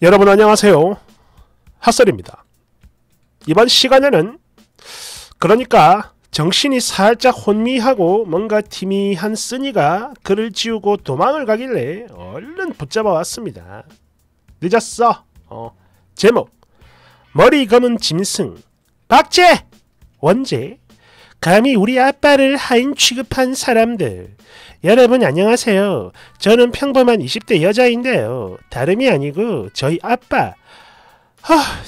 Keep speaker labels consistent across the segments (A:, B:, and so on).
A: 여러분 안녕하세요. 핫설입니다. 이번 시간에는 그러니까 정신이 살짝 혼미하고 뭔가 티미한 쓰니가 글을 지우고 도망을 가길래 얼른 붙잡아 왔습니다. 늦었어. 제목 머리 검은 짐승 박제! 원제 감히 우리 아빠를 하인 취급한 사람들. 여러분 안녕하세요. 저는 평범한 20대 여자인데요. 다름이 아니고 저희 아빠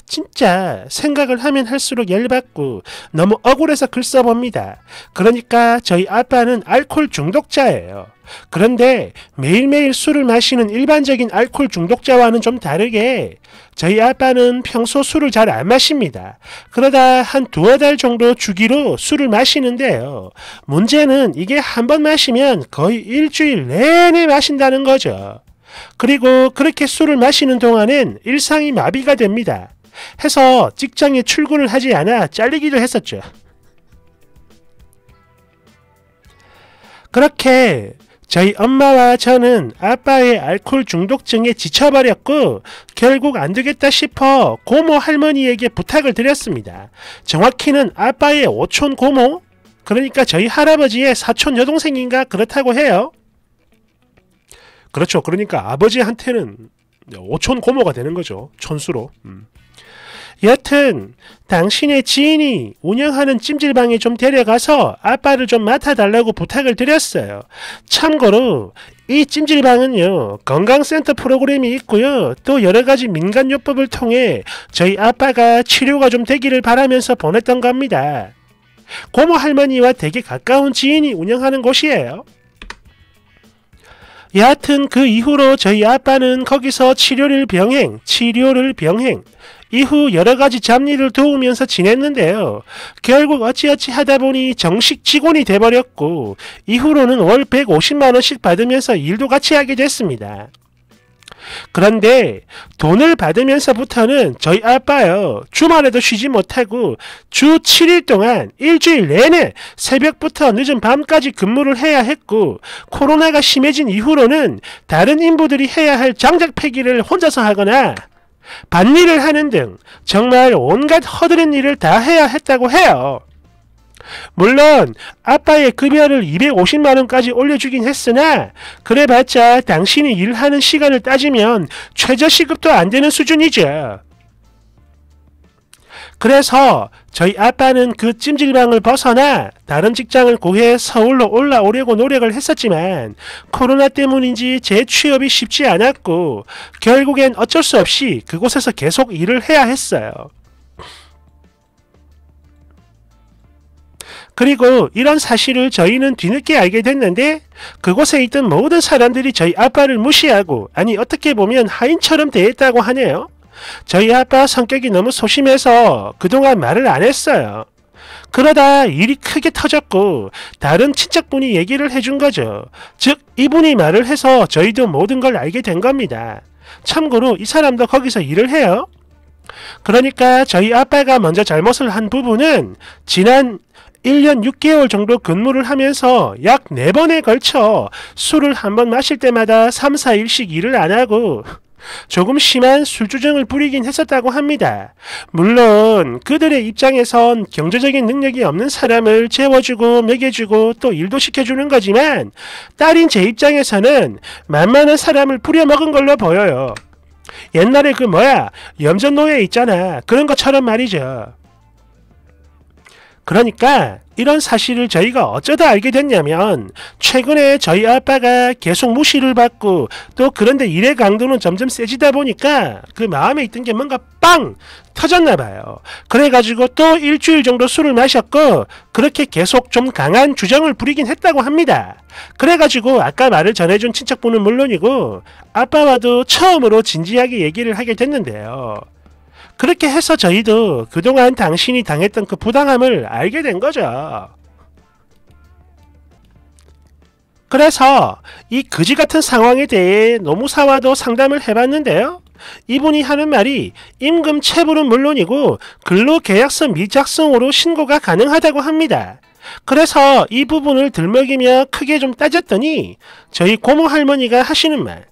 A: 진짜 생각을 하면 할수록 열받고 너무 억울해서 글 써봅니다. 그러니까 저희 아빠는 알코올 중독자예요. 그런데 매일매일 술을 마시는 일반적인 알코올 중독자와는 좀 다르게 저희 아빠는 평소 술을 잘 안 마십니다. 그러다 한 두어 달 정도 주기로 술을 마시는데요. 문제는 이게 한 번 마시면 거의 일주일 내내 마신다는 거죠. 그리고 그렇게 술을 마시는 동안엔 일상이 마비가 됩니다. 해서 직장에 출근을 하지 않아 잘리기도 했었죠. 그렇게 저희 엄마와 저는 아빠의 알코올 중독증에 지쳐버렸고 결국 안되겠다 싶어 고모 할머니에게 부탁을 드렸습니다. 정확히는 아빠의 오촌 고모, 그러니까 저희 할아버지의 사촌 여동생인가 그렇다고 해요. 그렇죠. 그러니까 아버지한테는 오촌 고모가 되는 거죠. 촌수로. 여튼 당신의 지인이 운영하는 찜질방에 좀 데려가서 아빠를 좀 맡아달라고 부탁을 드렸어요. 참고로 이 찜질방은요 건강센터 프로그램이 있고요 또 여러가지 민간요법을 통해 저희 아빠가 치료가 좀 되기를 바라면서 보냈던 겁니다. 고모 할머니와 되게 가까운 지인이 운영하는 곳이에요. 여하튼 그 이후로 저희 아빠는 거기서 치료를 병행 이후 여러가지 잡일을 도우면서 지냈는데요. 결국 어찌어찌 하다보니 정식 직원이 돼버렸고 이후로는 월 150만원씩 받으면서 일도 같이 하게 됐습니다. 그런데 돈을 받으면서부터는 저희 아빠요 주말에도 쉬지 못하고 주 7일 동안 일주일 내내 새벽부터 늦은 밤까지 근무를 해야 했고 코로나가 심해진 이후로는 다른 인부들이 해야 할 장작 패기를 혼자서 하거나 밭일을 하는 등 정말 온갖 허드렛 일을 다 해야 했다고 해요. 물론 아빠의 급여를 250만원까지 올려주긴 했으나 그래봤자 당신이 일하는 시간을 따지면 최저시급도 안되는 수준이죠. 그래서 저희 아빠는 그 찜질방을 벗어나 다른 직장을 구해 서울로 올라오려고 노력을 했었지만 코로나 때문인지 재취업이 쉽지 않았고 결국엔 어쩔 수 없이 그곳에서 계속 일을 해야 했어요. 그리고 이런 사실을 저희는 뒤늦게 알게 됐는데 그곳에 있던 모든 사람들이 저희 아빠를 무시하고 아니 어떻게 보면 하인처럼 대했다고 하네요. 저희 아빠 성격이 너무 소심해서 그동안 말을 안 했어요. 그러다 일이 크게 터졌고 다른 친척분이 얘기를 해준 거죠. 즉 이분이 말을 해서 저희도 모든 걸 알게 된 겁니다. 참고로 이 사람도 거기서 일을 해요. 그러니까 저희 아빠가 먼저 잘못을 한 부분은 지난 1년 6개월 정도 근무를 하면서 약 4번에 걸쳐 술을 한 번 마실 때마다 3, 4일씩 일을 안하고 조금 심한 술주정을 부리긴 했었다고 합니다. 물론 그들의 입장에선 경제적인 능력이 없는 사람을 재워주고 먹여주고 또 일도 시켜주는 거지만 딸인 제 입장에서는 만만한 사람을 부려먹은 걸로 보여요. 옛날에 염전노예 있잖아. 그런 것처럼 말이죠. 그러니까 이런 사실을 저희가 어쩌다 알게 됐냐면 최근에 저희 아빠가 계속 무시를 받고 또 그런데 일의 강도는 점점 세지다 보니까 그 마음에 있던 게 뭔가 빵 터졌나봐요. 그래가지고 또 일주일 정도 술을 마셨고 그렇게 계속 좀 강한 주정을 부리긴 했다고 합니다. 그래가지고 아까 말을 전해준 친척분은 물론이고 아빠와도 처음으로 진지하게 얘기를 하게 됐는데요. 그렇게 해서 저희도 그동안 당신이 당했던 그 부당함을 알게 된 거죠. 그래서 이 그지같은 상황에 대해 노무사와도 상담을 해봤는데요. 이분이 하는 말이 임금 체불은 물론이고 근로계약서 미작성으로 신고가 가능하다고 합니다. 그래서 이 부분을 들먹이며 크게 좀 따졌더니 저희 고모 할머니가 하시는 말,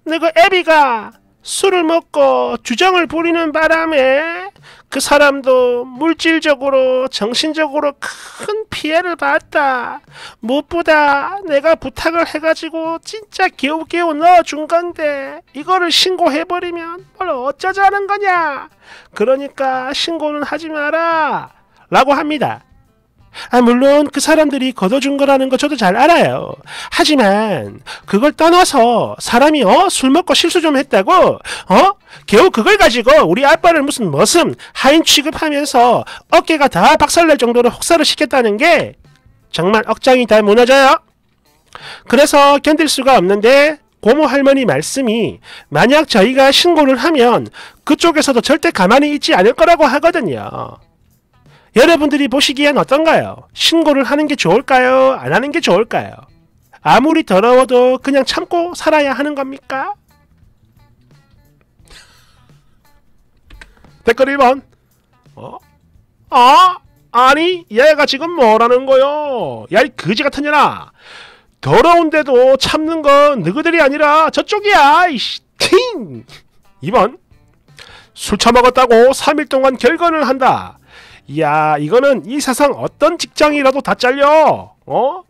A: 너그 애비가 술을 먹고 주정을 부리는 바람에 그 사람도 물질적으로 정신적으로 큰 피해를 봤다. 무엇보다 내가 부탁을 해가지고 진짜 겨우겨우 넣어준 건데 이거를 신고해버리면 뭘 어쩌자는 거냐. 그러니까 신고는 하지 마라 라고 합니다. 물론 그 사람들이 걷어준 거라는 거 저도 잘 알아요. 하지만 그걸 떠나서 사람이 술 먹고 실수 좀 했다고 겨우 그걸 가지고 우리 아빠를 무슨 머슴 하인 취급하면서 어깨가 다 박살날 정도로 혹사를 시켰다는 게 정말 억장이 다 무너져요. 그래서 견딜 수가 없는데 고모 할머니 말씀이 만약 저희가 신고를 하면 그쪽에서도 절대 가만히 있지 않을 거라고 하거든요. 여러분들이 보시기엔 어떤가요? 신고를 하는 게 좋을까요? 안 하는 게 좋을까요? 아무리 더러워도 그냥 참고 살아야 하는 겁니까? 댓글 1번. 아니 얘가 지금 뭐라는 거요? 야 이 거지 같은 년아. 더러운데도 참는 건 너희들이 아니라 저쪽이야. 이씨. 2번. 술 처먹었다고 3일 동안 결근을 한다. 이야 이거는 이 세상 어떤 직장이라도 다 잘려.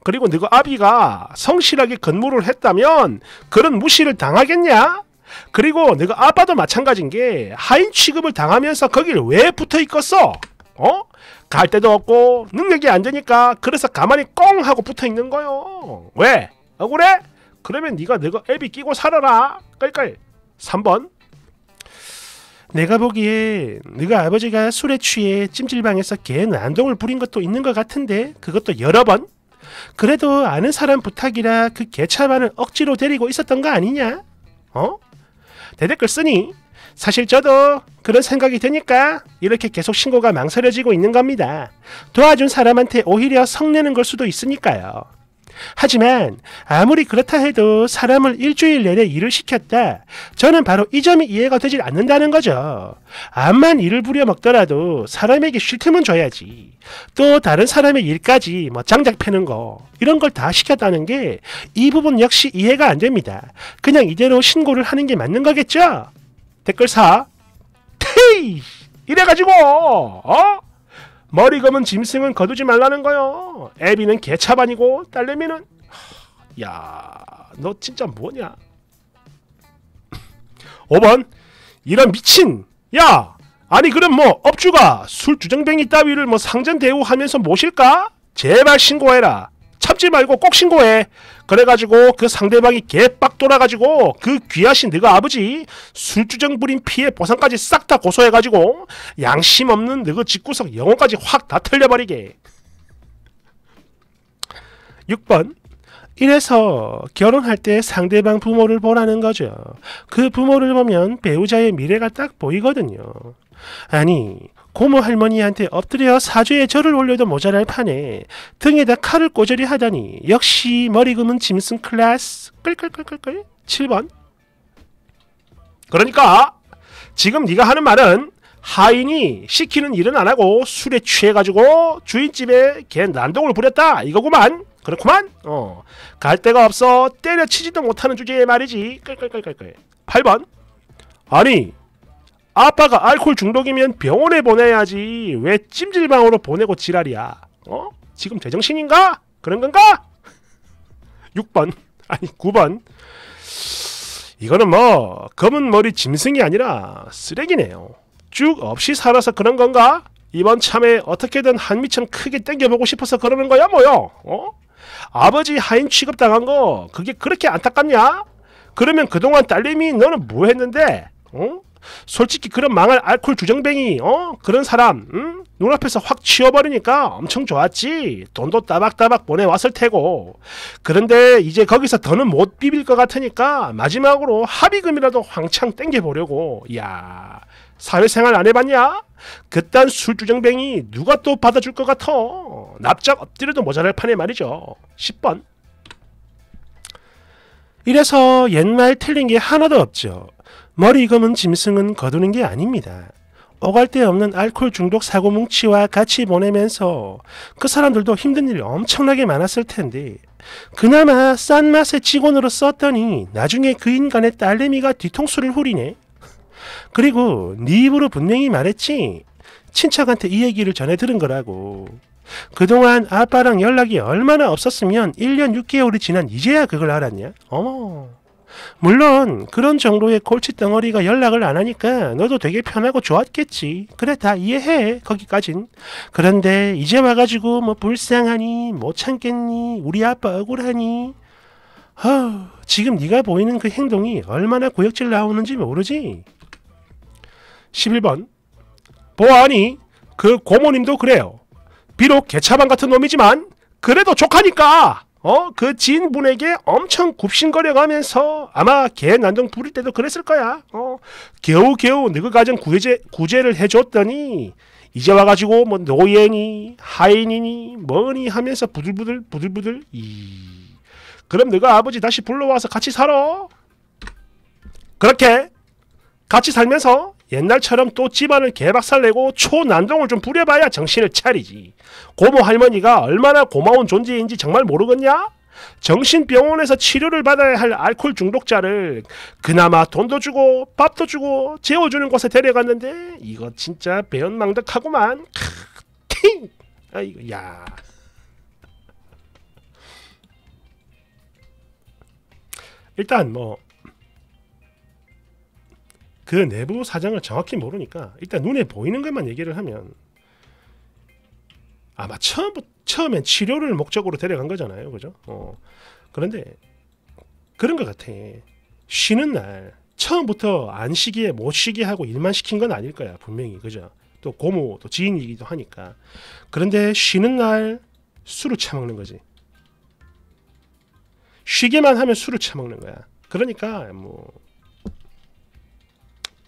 A: 그리고 너희 아비가 성실하게 근무를 했다면 그런 무시를 당하겠냐? 그리고 너희 아빠도 마찬가지인 게 하인 취급을 당하면서 거길 왜 붙어 있겠어? 갈 데도 없고 능력이 안 되니까 그래서 가만히 꽁 하고 붙어 있는 거요. 왜? 억울해? 그러면 네가 애비 끼고 살아라. 끌끌. 3번. 내가 보기에 네가 아버지가 술에 취해 찜질방에서 개 난동을 부린 것도 있는 것 같은데 그것도 여러 번? 그래도 아는 사람 부탁이라 그 개차반을 억지로 데리고 있었던 거 아니냐? 대댓글 쓰니 사실 저도 그런 생각이 드니까 이렇게 계속 신고가 망설여지고 있는 겁니다. 도와준 사람한테 오히려 성내는 걸 수도 있으니까요. 하지만 아무리 그렇다 해도 사람을 일주일 내내 일을 시켰다. 저는 바로 이 점이 이해가 되질 않는다는 거죠. 암만 일을 부려먹더라도 사람에게 쉴 틈은 줘야지. 또 다른 사람의 일까지 장작 패는 거 이런 걸 다 시켰다는 게 이 부분 역시 이해가 안 됩니다. 그냥 이대로 신고를 하는 게 맞는 거겠죠? 댓글 4. 테이! 이래가지고 머리 검은 짐승은 거두지 말라는 거요. 애비는 개차반이고 딸내미는 야, 너 진짜 뭐냐? 5번. 이런 미친. 야, 아니 그럼 업주가 술 주정뱅이 따위를 상전 대우하면서 모실까? 제발 신고해라. 참지 말고 꼭 신고해. 그래가지고 그 상대방이 개빡 돌아가지고 그 귀하신 너가 아버지 술주정 부린 피해 보상까지 싹 다 고소해가지고 양심 없는 너그 집구석 영혼까지 확 다 털려버리게. 6번. 이래서 결혼할 때 상대방 부모를 보라는 거죠. 그 부모를 보면 배우자의 미래가 딱 보이거든요. 아니 고모 할머니한테 엎드려 사죄의 절을 올려도 모자랄 판에 등에다 칼을 꼬저리 하다니 역시 머리 금은 짐승 클래스. 끌끌끌끌끌. 7번. 그러니까 지금 네가 하는 말은 하인이 시키는 일은 안 하고 술에 취해가지고 주인집에 걔 난동을 부렸다 이거구만. 그렇구만. 갈 데가 없어 때려치지도 못하는 주제에 말이지. 끌끌끌끌끌. 8번. 아니 아빠가 알코올 중독이면 병원에 보내야지 왜 찜질방으로 보내고 지랄이야. 지금 제정신인가? 그런 건가? 6번. 아니 9번. 이거는 검은 머리 짐승이 아니라 쓰레기네요. 쭉 없이 살아서 그런 건가? 이번 참에 어떻게든 한미천 크게 땡겨보고 싶어서 그러는 거야 뭐요? 아버지 하인 취급당한 거 그게 그렇게 안타깝냐? 그러면 그동안 딸내미 너는 뭐 했는데? 솔직히 그런 망할 알코올 주정뱅이 그런 사람 눈앞에서 확 치워버리니까 엄청 좋았지. 돈도 따박따박 보내왔을 테고. 그런데 이제 거기서 더는 못 비빌 것 같으니까 마지막으로 합의금이라도 황창 땡겨보려고. 이야 사회생활 안 해봤냐? 그딴 술주정뱅이 누가 또 받아줄 것 같아. 납작 엎드려도 모자랄 판에 말이죠. 10번. 이래서 옛말 틀린 게 하나도 없죠. 머리 검은 짐승은 거두는 게 아닙니다. 오갈 데 없는 알코올 중독 사고 뭉치와 같이 보내면서 그 사람들도 힘든 일이 엄청나게 많았을 텐데 그나마 싼 맛의 직원으로 썼더니 나중에 그 인간의 딸내미가 뒤통수를 후리네. 그리고 네 입으로 분명히 말했지. 친척한테 이 얘기를 전해 들은 거라고. 그동안 아빠랑 연락이 얼마나 없었으면 1년 6개월이 지난 이제야 그걸 알았냐? 어머. 물론 그런 정도의 골칫덩어리가 연락을 안 하니까 너도 되게 편하고 좋았겠지. 그래, 다 이해해. 거기까진. 그런데 이제 와가지고 뭐 불쌍하니 못 참겠니 우리 아빠 억울하니. 지금 네가 보이는 그 행동이 얼마나 구역질 나오는지 모르지. 11번. 보아하니 그 고모님도 그래요. 비록 개차반 같은 놈이지만 그래도 조카니까 그 지인분에게 엄청 굽신거려가면서 아마 개 난동 부릴 때도 그랬을 거야. 겨우겨우 너그 가정 구제를 해줬더니 이제 와가지고 뭐 노예니 하인이니 뭐니 하면서 부들부들 그럼 너가 아버지 다시 불러와서 같이 살아. 그렇게 같이 살면서 옛날처럼 또 집안을 개박살내고 초난동을 좀 부려봐야 정신을 차리지. 고모 할머니가 얼마나 고마운 존재인지 정말 모르겠냐? 정신병원에서 치료를 받아야 할 알코올 중독자를 그나마 돈도 주고 밥도 주고 재워주는 곳에 데려갔는데 이거 진짜 배은망덕하구만. 팅! 아이고 야. 일단 뭐 그 내부 사정을 정확히 모르니까 일단 눈에 보이는 것만 얘기를 하면 아마 처음엔 치료를 목적으로 데려간 거잖아요. 그죠? 그런데 그런 것 같아. 쉬는 날 처음부터 안 쉬게 못 쉬게 하고 일만 시킨 건 아닐 거야. 분명히. 그죠? 또 고모 또 지인이기도 하니까. 그런데 쉬는 날 술을 처먹는 거지. 쉬게만 하면 술을 처먹는 거야. 그러니까 뭐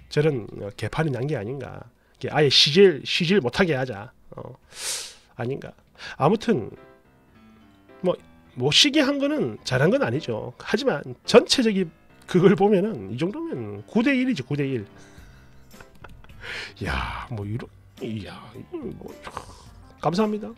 A: 저런 개판이 난 게 아닌가. 아예 쉬질 못하게 하자. 아닌가. 아무튼 뭐 못 쉬게 한 거는 잘한 건 아니죠. 하지만 전체적인 그걸 보면은 이 정도면 9대1이지 9대1. 야, 뭐 이런, 야, 뭐 감사합니다.